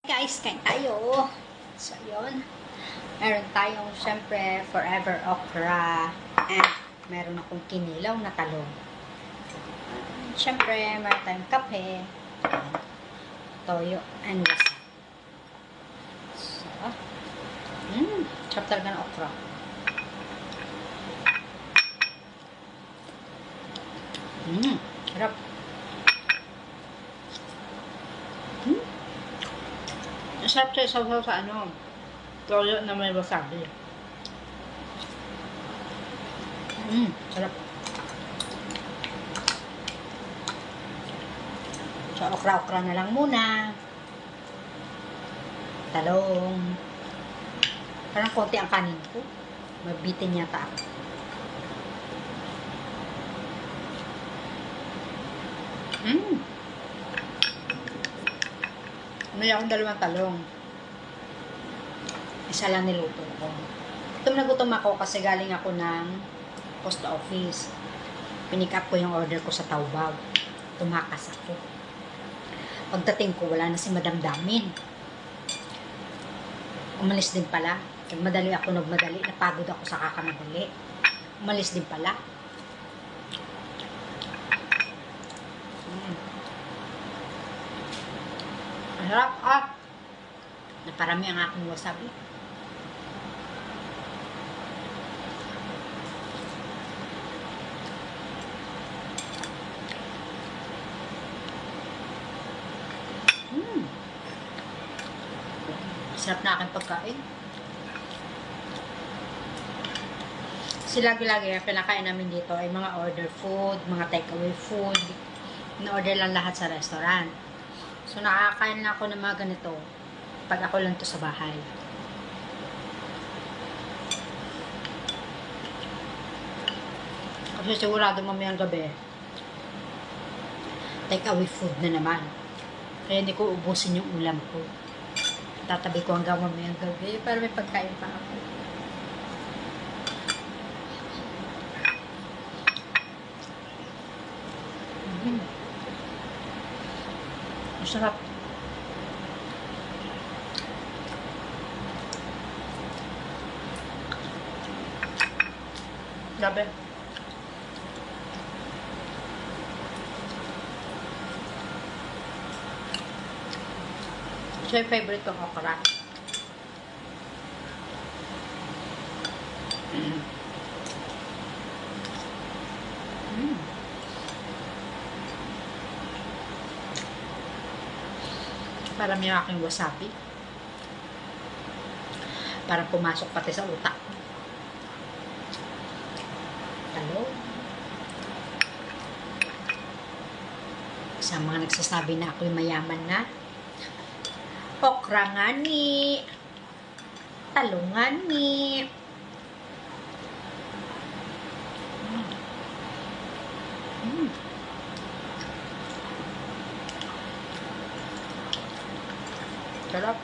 Guys, kain tayo. So, yun. Meron tayong, syempre, forever okra. And, meron akong kinilaw na talong. Syempre, meron tayong kape. Toyo and wasabi. So, sarap talaga ng okra. Sarap. Sarap siya sausaw sa ano, toyo na may wasabi. Sarap. So, okra-okra na lang muna. Talong. Parang konti ang kanin ko. Mabitin yata ako. May akong dalawang talong. Isa lang niluto ko. Gutom na gutom ako kasi galing ako ng post office. Pinick up ko yung order ko sa Taobao. Tumakas ako. Pagdating ko, wala na si Madam Damin. Umalis din pala. Nagmadali ako, napagod ako sa kakamadali. Umalis din pala. Masarap, naparami ang aking wasabi. Sarap na aking pagkain. Kasi lagi-lagi ang pinakain namin dito ay mga order food, mga takeaway food. In-order lang lahat sa restaurant. So, nakakain na ako ng mga ganito pag ako lang to sa bahay. Kasi sigurado mamayang gabi, take away food na naman. Kaya hindi ko ubusin yung ulam ko. Tatabi ko hanggang mamayang gabi para may pagkain pa ako. Masarap. Grabe. Siya yung favorite kong okra. Para may aking wasabi. Para pumasok pati sa utak. Hello? Sa mga nagsasabi na ako'y mayaman na, okra nga ni, talong nga ni. Sarap.